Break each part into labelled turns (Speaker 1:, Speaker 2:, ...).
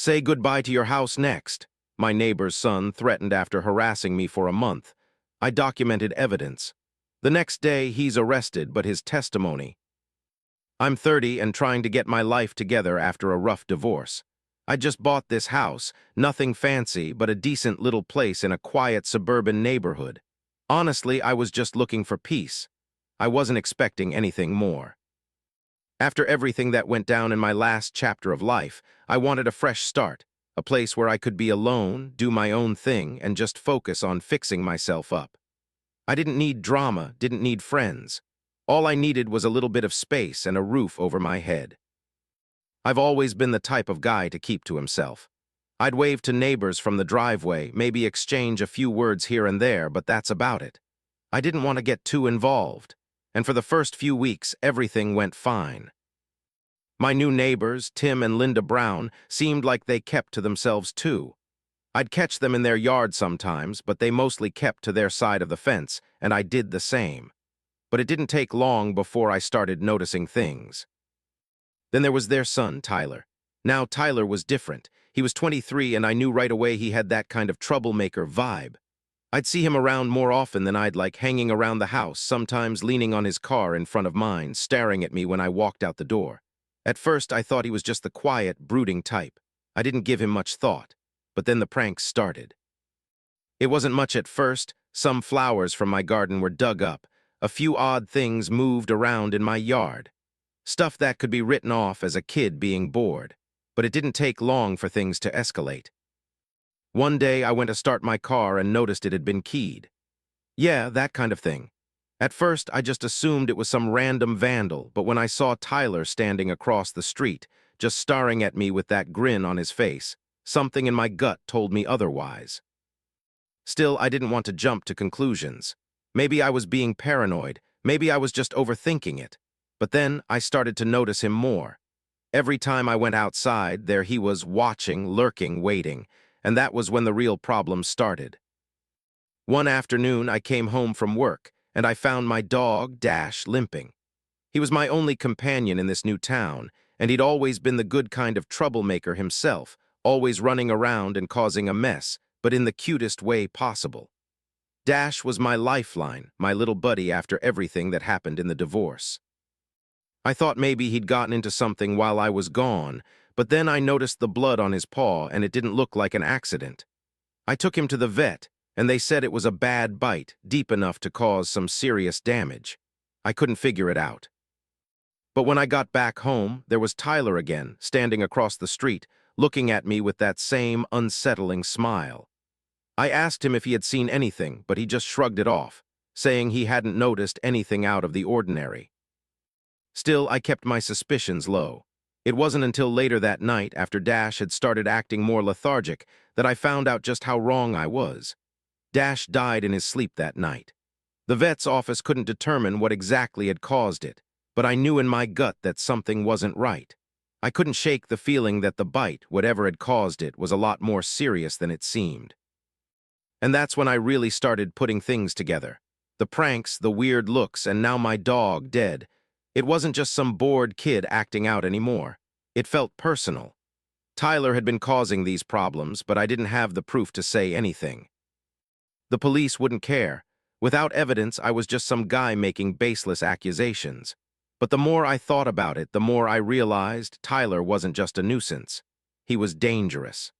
Speaker 1: Say goodbye to your house next, my neighbor's son threatened after harassing me for a month. I documented evidence. The next day, he's arrested, but his testimony. I'm 30 and trying to get my life together after a rough divorce. I just bought this house, nothing fancy, but a decent little place in a quiet suburban neighborhood. Honestly, I was just looking for peace. I wasn't expecting anything more. After everything that went down in my last chapter of life, I wanted a fresh start, a place where I could be alone, do my own thing, and just focus on fixing myself up. I didn't need drama, didn't need friends. All I needed was a little bit of space and a roof over my head. I've always been the type of guy to keep to himself. I'd wave to neighbors from the driveway, maybe exchange a few words here and there, but that's about it. I didn't want to get too involved, and for the first few weeks, everything went fine. My new neighbors, Tim and Linda Brown, seemed like they kept to themselves too. I'd catch them in their yard sometimes, but they mostly kept to their side of the fence, and I did the same. But it didn't take long before I started noticing things. Then there was their son, Tyler. Now Tyler was different. He was 23, and I knew right away he had that kind of troublemaker vibe. I'd see him around more often than I'd like, hanging around the house, sometimes leaning on his car in front of mine, staring at me when I walked out the door. At first, I thought he was just the quiet, brooding type. I didn't give him much thought. But then the pranks started. It wasn't much at first. Some flowers from my garden were dug up. A few odd things moved around in my yard. Stuff that could be written off as a kid being bored. But it didn't take long for things to escalate. One day, I went to start my car and noticed it had been keyed. Yeah, that kind of thing. At first, I just assumed it was some random vandal, but when I saw Tyler standing across the street, just staring at me with that grin on his face, something in my gut told me otherwise. Still, I didn't want to jump to conclusions. Maybe I was being paranoid, maybe I was just overthinking it. But then, I started to notice him more. Every time I went outside, there he was, watching, lurking, waiting, and that was when the real problem started. One afternoon, I came home from work, and I found my dog, Dash, limping. He was my only companion in this new town, and he'd always been the good kind of troublemaker himself, always running around and causing a mess, but in the cutest way possible. Dash was my lifeline, my little buddy after everything that happened in the divorce. I thought maybe he'd gotten into something while I was gone, but then I noticed the blood on his paw and it didn't look like an accident. I took him to the vet, and they said it was a bad bite, deep enough to cause some serious damage. I couldn't figure it out. But when I got back home, there was Tyler again, standing across the street, looking at me with that same unsettling smile. I asked him if he had seen anything, but he just shrugged it off, saying he hadn't noticed anything out of the ordinary. Still, I kept my suspicions low. It wasn't until later that night, after Dash had started acting more lethargic, that I found out just how wrong I was. Dash died in his sleep that night. The vet's office couldn't determine what exactly had caused it, but I knew in my gut that something wasn't right. I couldn't shake the feeling that the bite, whatever had caused it, was a lot more serious than it seemed. And that's when I really started putting things together. The pranks, the weird looks, and now my dog dead. It wasn't just some bored kid acting out anymore. It felt personal. Tyler had been causing these problems, but I didn't have the proof to say anything. The police wouldn't care. Without evidence, I was just some guy making baseless accusations. But the more I thought about it, the more I realized Tyler wasn't just a nuisance. He was dangerous.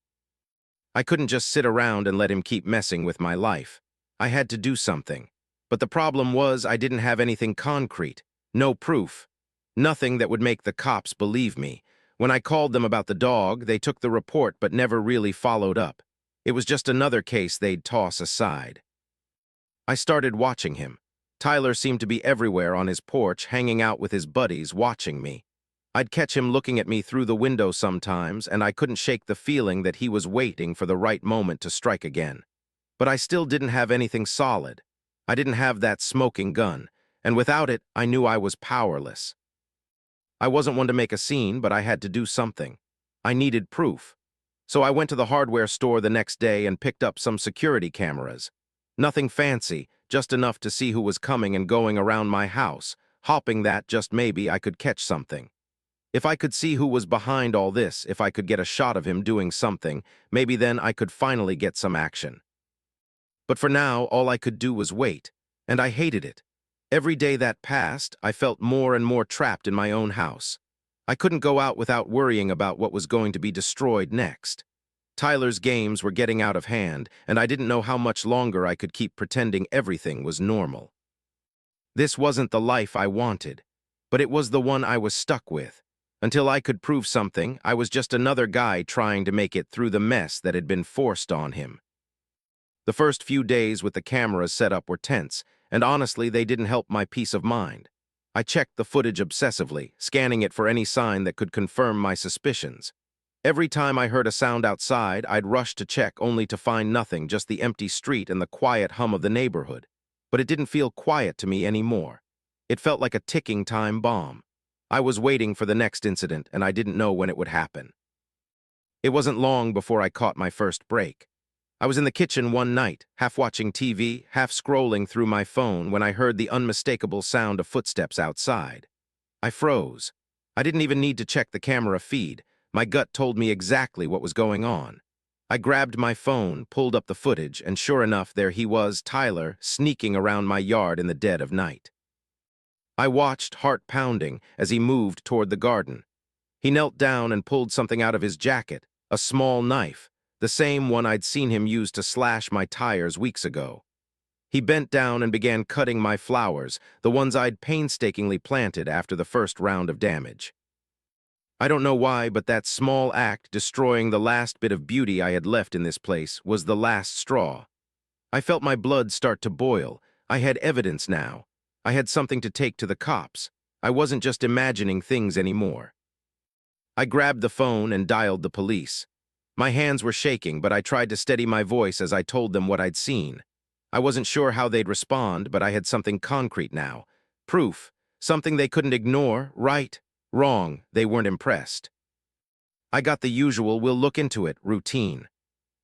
Speaker 1: I couldn't just sit around and let him keep messing with my life. I had to do something. But the problem was I didn't have anything concrete, no proof, nothing that would make the cops believe me. When I called them about the dog, they took the report but never really followed up. It was just another case they'd toss aside. I started watching him. Tyler seemed to be everywhere on his porch, hanging out with his buddies, watching me. I'd catch him looking at me through the window sometimes, and I couldn't shake the feeling that he was waiting for the right moment to strike again. But I still didn't have anything solid. I didn't have that smoking gun, and without it, I knew I was powerless. I wasn't one to make a scene, but I had to do something. I needed proof. So I went to the hardware store the next day and picked up some security cameras. Nothing fancy, just enough to see who was coming and going around my house, hoping that, just maybe, I could catch something. If I could see who was behind all this, if I could get a shot of him doing something, maybe then I could finally get some action. But for now, all I could do was wait, and I hated it. Every day that passed, I felt more and more trapped in my own house. I couldn't go out without worrying about what was going to be destroyed next. Tyler's games were getting out of hand, and I didn't know how much longer I could keep pretending everything was normal. This wasn't the life I wanted, but it was the one I was stuck with. Until I could prove something, I was just another guy trying to make it through the mess that had been forced on him. The first few days with the cameras set up were tense, and honestly, they didn't help my peace of mind. I checked the footage obsessively, scanning it for any sign that could confirm my suspicions. Every time I heard a sound outside, I'd rush to check only to find nothing, just the empty street and the quiet hum of the neighborhood. But it didn't feel quiet to me anymore. It felt like a ticking time bomb. I was waiting for the next incident, and I didn't know when it would happen. It wasn't long before I caught my first break. I was in the kitchen one night, half watching TV, half scrolling through my phone when I heard the unmistakable sound of footsteps outside. I froze. I didn't even need to check the camera feed. My gut told me exactly what was going on. I grabbed my phone, pulled up the footage, and sure enough, there he was, Tyler, sneaking around my yard in the dead of night. I watched, heart pounding, as he moved toward the garden. He knelt down and pulled something out of his jacket, a small knife, the same one I'd seen him use to slash my tires weeks ago. He bent down and began cutting my flowers, the ones I'd painstakingly planted after the first round of damage. I don't know why, but that small act, destroying the last bit of beauty I had left in this place, was the last straw. I felt my blood start to boil. I had evidence now. I had something to take to the cops. I wasn't just imagining things anymore. I grabbed the phone and dialed the police. My hands were shaking, but I tried to steady my voice as I told them what I'd seen. I wasn't sure how they'd respond, but I had something concrete now. Proof. Something they couldn't ignore. Right. Wrong. They weren't impressed. I got the usual "we'll look into it" routine.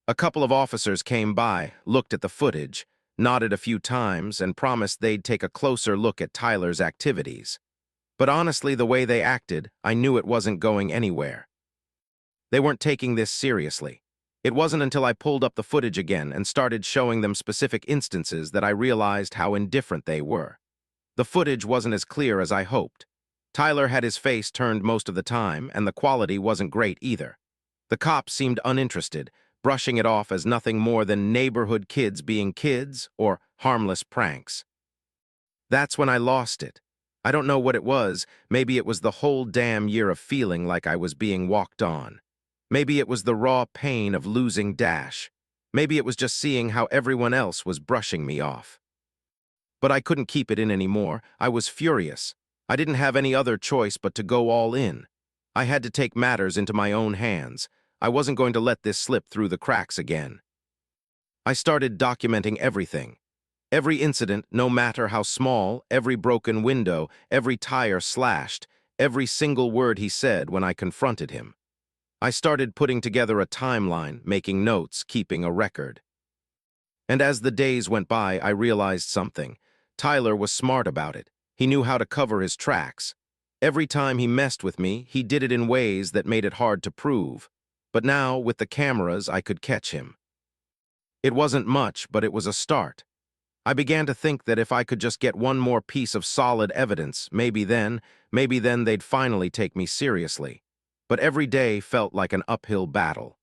Speaker 1: A couple of officers came by, looked at the footage, nodded a few times, and promised they'd take a closer look at Tyler's activities. But honestly, the way they acted, I knew it wasn't going anywhere. They weren't taking this seriously. It wasn't until I pulled up the footage again and started showing them specific instances that I realized how indifferent they were. The footage wasn't as clear as I hoped. Tyler had his face turned most of the time, and the quality wasn't great either. The cops seemed uninterested, brushing it off as nothing more than neighborhood kids being kids or harmless pranks. That's when I lost it. I don't know what it was. Maybe it was the whole damn year of feeling like I was being walked on. Maybe it was the raw pain of losing Dash. Maybe it was just seeing how everyone else was brushing me off. But I couldn't keep it in anymore. I was furious. I didn't have any other choice but to go all in. I had to take matters into my own hands. I wasn't going to let this slip through the cracks again. I started documenting everything. Every incident, no matter how small, every broken window, every tire slashed, every single word he said when I confronted him. I started putting together a timeline, making notes, keeping a record. And as the days went by, I realized something. Tyler was smart about it. He knew how to cover his tracks. Every time he messed with me, he did it in ways that made it hard to prove. But now, with the cameras, I could catch him. It wasn't much, but it was a start. I began to think that if I could just get one more piece of solid evidence, maybe then they'd finally take me seriously. But every day felt like an uphill battle.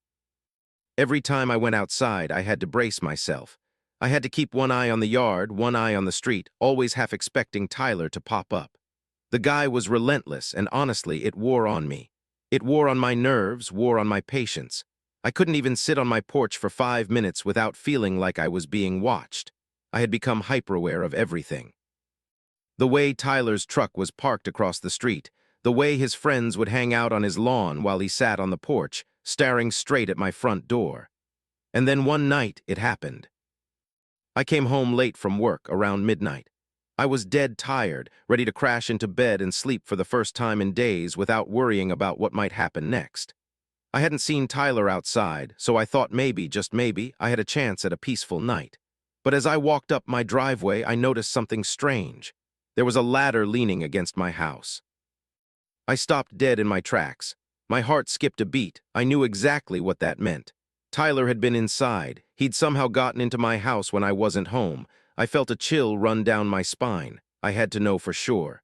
Speaker 1: Every time I went outside, I had to brace myself. I had to keep one eye on the yard, one eye on the street, always half expecting Tyler to pop up. The guy was relentless, and honestly, it wore on me. It wore on my nerves, wore on my patience. I couldn't even sit on my porch for 5 minutes without feeling like I was being watched. I had become hyper-aware of everything. The way Tyler's truck was parked across the street, the way his friends would hang out on his lawn while he sat on the porch, staring straight at my front door. And then one night, it happened. I came home late from work, around midnight. I was dead tired, ready to crash into bed and sleep for the first time in days without worrying about what might happen next. I hadn't seen Tyler outside, so I thought maybe, just maybe, I had a chance at a peaceful night. But as I walked up my driveway, I noticed something strange. There was a ladder leaning against my house. I stopped dead in my tracks. My heart skipped a beat. I knew exactly what that meant. Tyler had been inside. He'd somehow gotten into my house when I wasn't home. I felt a chill run down my spine. I had to know for sure.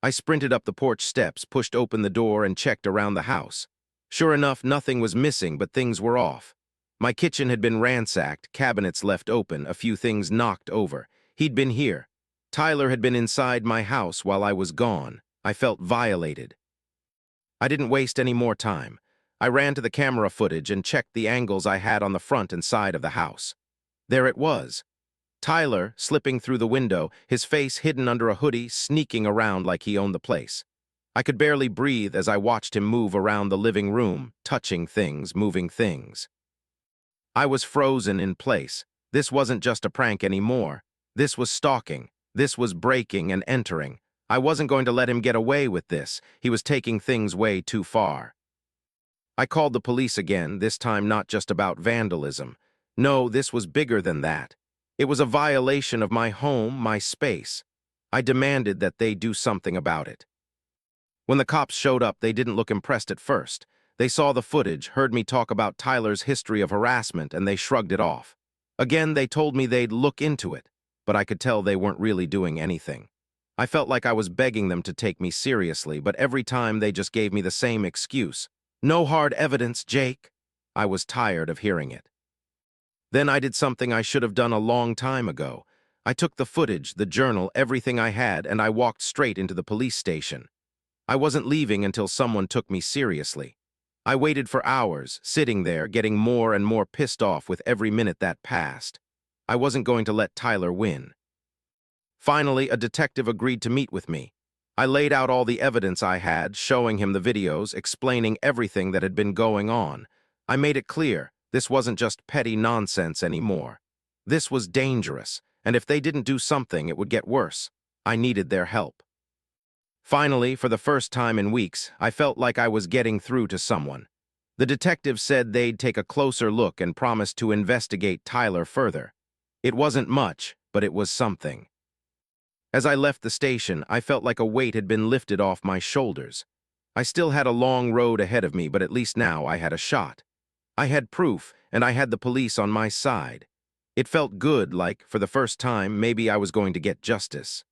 Speaker 1: I sprinted up the porch steps, pushed open the door, and checked around the house. Sure enough, nothing was missing, but things were off. My kitchen had been ransacked, cabinets left open, a few things knocked over. He'd been here. Tyler had been inside my house while I was gone. I felt violated. I didn't waste any more time. I ran to the camera footage and checked the angles I had on the front and side of the house. There it was. Tyler, slipping through the window, his face hidden under a hoodie, sneaking around like he owned the place. I could barely breathe as I watched him move around the living room, touching things, moving things. I was frozen in place. This wasn't just a prank anymore. This was stalking. This was breaking and entering. I wasn't going to let him get away with this. He was taking things way too far. I called the police again, this time not just about vandalism. No, this was bigger than that. It was a violation of my home, my space. I demanded that they do something about it. When the cops showed up, they didn't look impressed at first. They saw the footage, heard me talk about Tyler's history of harassment, and they shrugged it off. Again, they told me they'd look into it, but I could tell they weren't really doing anything. I felt like I was begging them to take me seriously, but every time they just gave me the same excuse. No hard evidence, Jake. I was tired of hearing it. Then I did something I should have done a long time ago. I took the footage, the journal, everything I had, and I walked straight into the police station. I wasn't leaving until someone took me seriously. I waited for hours, sitting there, getting more and more pissed off with every minute that passed. I wasn't going to let Tyler win. Finally, a detective agreed to meet with me. I laid out all the evidence I had, showing him the videos, explaining everything that had been going on. I made it clear. This wasn't just petty nonsense anymore. This was dangerous, and if they didn't do something, it would get worse. I needed their help. Finally, for the first time in weeks, I felt like I was getting through to someone. The detective said they'd take a closer look and promised to investigate Tyler further. It wasn't much, but it was something. As I left the station, I felt like a weight had been lifted off my shoulders. I still had a long road ahead of me, but at least now I had a shot. I had proof, and I had the police on my side. It felt good, like, for the first time, maybe I was going to get justice.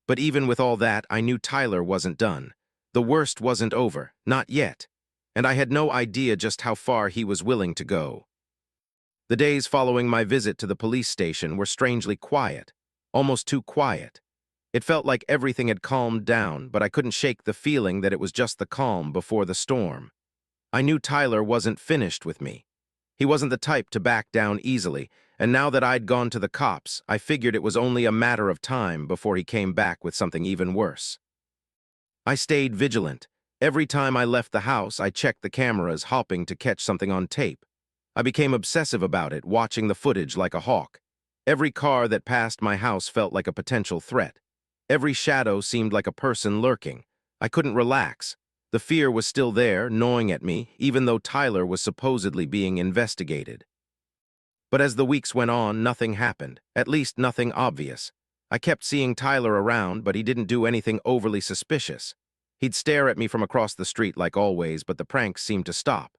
Speaker 1: But even with all that, I knew Tyler wasn't done. The worst wasn't over, not yet. And I had no idea just how far he was willing to go. The days following my visit to the police station were strangely quiet, almost too quiet. It felt like everything had calmed down, but I couldn't shake the feeling that it was just the calm before the storm. I knew Tyler wasn't finished with me. He wasn't the type to back down easily, and now that I'd gone to the cops, I figured it was only a matter of time before he came back with something even worse. I stayed vigilant. Every time I left the house, I checked the cameras, hoping to catch something on tape. I became obsessive about it, watching the footage like a hawk. Every car that passed my house felt like a potential threat. Every shadow seemed like a person lurking. I couldn't relax. The fear was still there, gnawing at me, even though Tyler was supposedly being investigated. But as the weeks went on, nothing happened, at least nothing obvious. I kept seeing Tyler around, but he didn't do anything overly suspicious. He'd stare at me from across the street like always, but the pranks seemed to stop.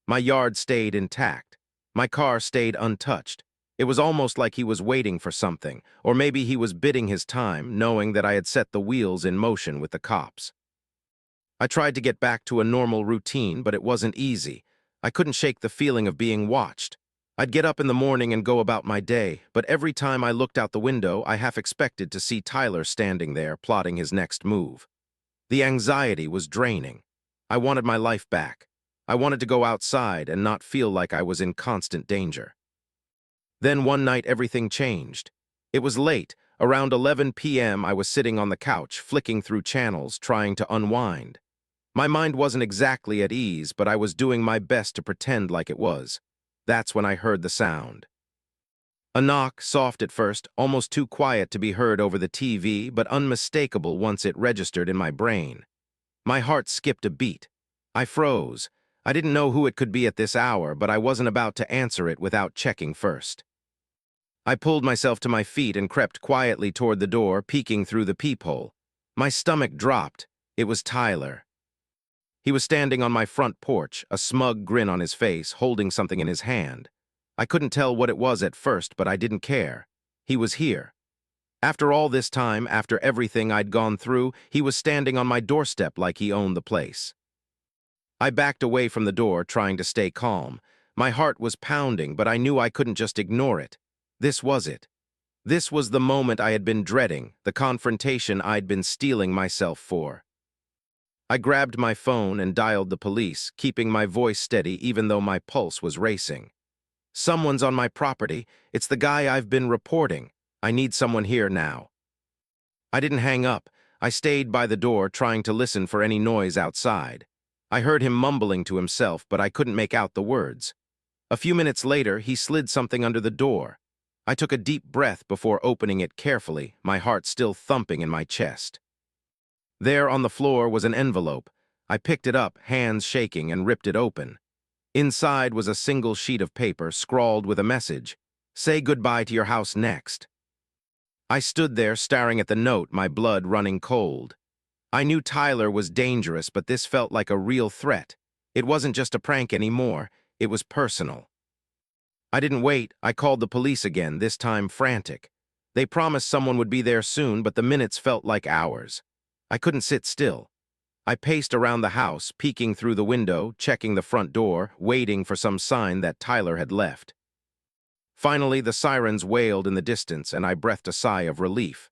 Speaker 1: My yard stayed intact. My car stayed untouched. It was almost like he was waiting for something, or maybe he was biding his time, knowing that I had set the wheels in motion with the cops. I tried to get back to a normal routine, but it wasn't easy. I couldn't shake the feeling of being watched. I'd get up in the morning and go about my day, but every time I looked out the window, I half expected to see Tyler standing there, plotting his next move. The anxiety was draining. I wanted my life back. I wanted to go outside and not feel like I was in constant danger. Then one night everything changed. It was late. Around 11 p.m. I was sitting on the couch, flicking through channels, trying to unwind. My mind wasn't exactly at ease, but I was doing my best to pretend like it was. That's when I heard the sound. A knock, soft at first, almost too quiet to be heard over the TV, but unmistakable once it registered in my brain. My heart skipped a beat. I froze. I didn't know who it could be at this hour, but I wasn't about to answer it without checking first. I pulled myself to my feet and crept quietly toward the door, peeking through the peephole. My stomach dropped. It was Tyler. He was standing on my front porch, a smug grin on his face, holding something in his hand. I couldn't tell what it was at first, but I didn't care. He was here. After all this time, after everything I'd gone through, he was standing on my doorstep like he owned the place. I backed away from the door, trying to stay calm. My heart was pounding, but I knew I couldn't just ignore it. This was it. This was the moment I had been dreading, the confrontation I'd been steeling myself for. I grabbed my phone and dialed the police, keeping my voice steady even though my pulse was racing. Someone's on my property. It's the guy I've been reporting. I need someone here now. I didn't hang up. I stayed by the door, trying to listen for any noise outside. I heard him mumbling to himself, but I couldn't make out the words. A few minutes later, he slid something under the door. I took a deep breath before opening it carefully, my heart still thumping in my chest. There on the floor was an envelope. I picked it up, hands shaking, and ripped it open. Inside was a single sheet of paper scrawled with a message: "Say goodbye to your house next." I stood there staring at the note, my blood running cold. I knew Tyler was dangerous, but this felt like a real threat. It wasn't just a prank anymore, it was personal. I didn't wait. I called the police again, this time frantic. They promised someone would be there soon, but the minutes felt like hours. I couldn't sit still. I paced around the house, peeking through the window, checking the front door, waiting for some sign that Tyler had left. Finally, the sirens wailed in the distance, and I breathed a sigh of relief.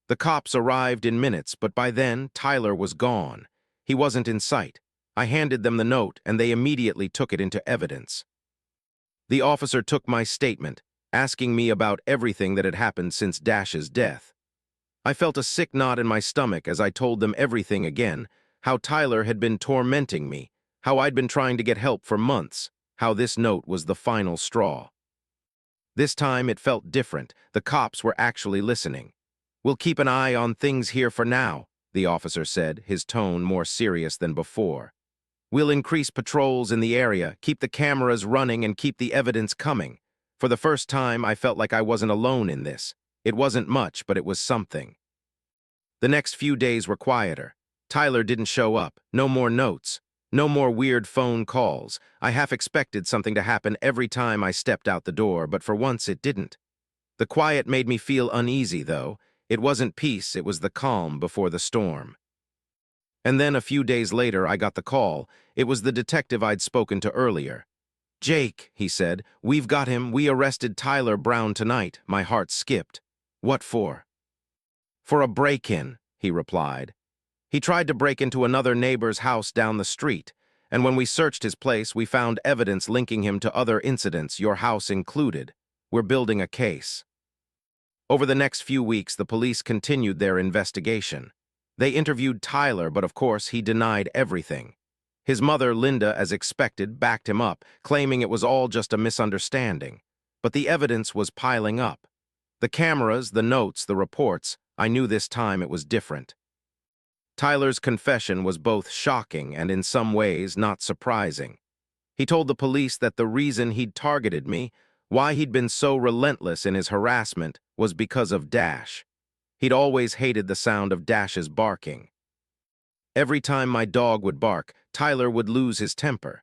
Speaker 1: The cops arrived in minutes, but by then, Tyler was gone. He wasn't in sight. I handed them the note, and they immediately took it into evidence. The officer took my statement, asking me about everything that had happened since Dash's death. I felt a sick knot in my stomach as I told them everything again, how Tyler had been tormenting me, how I'd been trying to get help for months, how this note was the final straw. This time it felt different. The cops were actually listening. "We'll keep an eye on things here for now," the officer said, his tone more serious than before. "We'll increase patrols in the area, keep the cameras running, and keep the evidence coming." For the first time, I felt like I wasn't alone in this. It wasn't much, but it was something. The next few days were quieter. Tyler didn't show up. No more notes. No more weird phone calls. I half expected something to happen every time I stepped out the door, but for once it didn't. The quiet made me feel uneasy, though. It wasn't peace, it was the calm before the storm. And then a few days later, I got the call. It was the detective I'd spoken to earlier. "Jake," he said, "we've got him. We arrested Tyler Brown tonight." My heart skipped. "What for?" "For a break-in," he replied. "He tried to break into another neighbor's house down the street, and when we searched his place, we found evidence linking him to other incidents, your house included. We're building a case." Over the next few weeks, the police continued their investigation. They interviewed Tyler, but of course, he denied everything. His mother, Linda, as expected, backed him up, claiming it was all just a misunderstanding. But the evidence was piling up. The cameras, the notes, the reports, I knew this time it was different. Tyler's confession was both shocking and in some ways not surprising. He told the police that the reason he'd targeted me, why he'd been so relentless in his harassment, was because of Dash. He'd always hated the sound of Dash's barking. Every time my dog would bark, Tyler would lose his temper.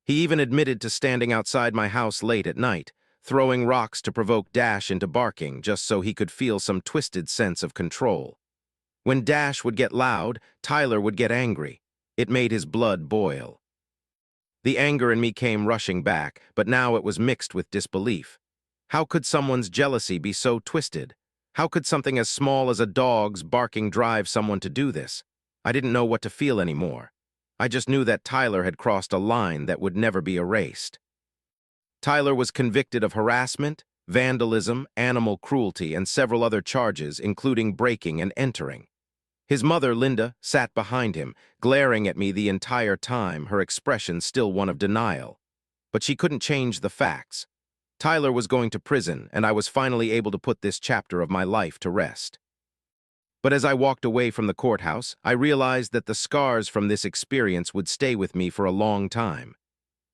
Speaker 1: He even admitted to standing outside my house late at night, throwing rocks to provoke Dash into barking just so he could feel some twisted sense of control. When Dash would get loud, Tyler would get angry. It made his blood boil. The anger in me came rushing back, but now it was mixed with disbelief. How could someone's jealousy be so twisted? How could something as small as a dog's barking drive someone to do this? I didn't know what to feel anymore. I just knew that Tyler had crossed a line that would never be erased. Tyler was convicted of harassment, vandalism, animal cruelty, and several other charges, including breaking and entering. His mother, Linda, sat behind him, glaring at me the entire time, her expression still one of denial. But she couldn't change the facts. Tyler was going to prison, and I was finally able to put this chapter of my life to rest. But as I walked away from the courthouse, I realized that the scars from this experience would stay with me for a long time.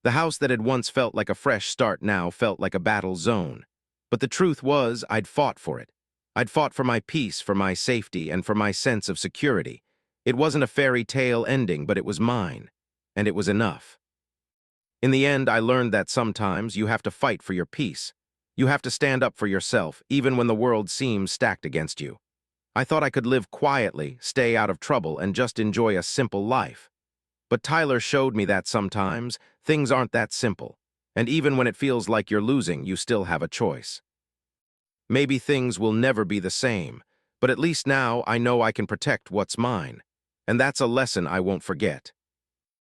Speaker 1: The house that had once felt like a fresh start now felt like a battle zone. But the truth was, I'd fought for it. I'd fought for my peace, for my safety, and for my sense of security. It wasn't a fairy tale ending, but it was mine, and it was enough. In the end, I learned that sometimes you have to fight for your peace. You have to stand up for yourself, even when the world seems stacked against you. I thought I could live quietly, stay out of trouble, and just enjoy a simple life. But Tyler showed me that sometimes things aren't that simple. And even when it feels like you're losing, you still have a choice. Maybe things will never be the same, but at least now I know I can protect what's mine. And that's a lesson I won't forget.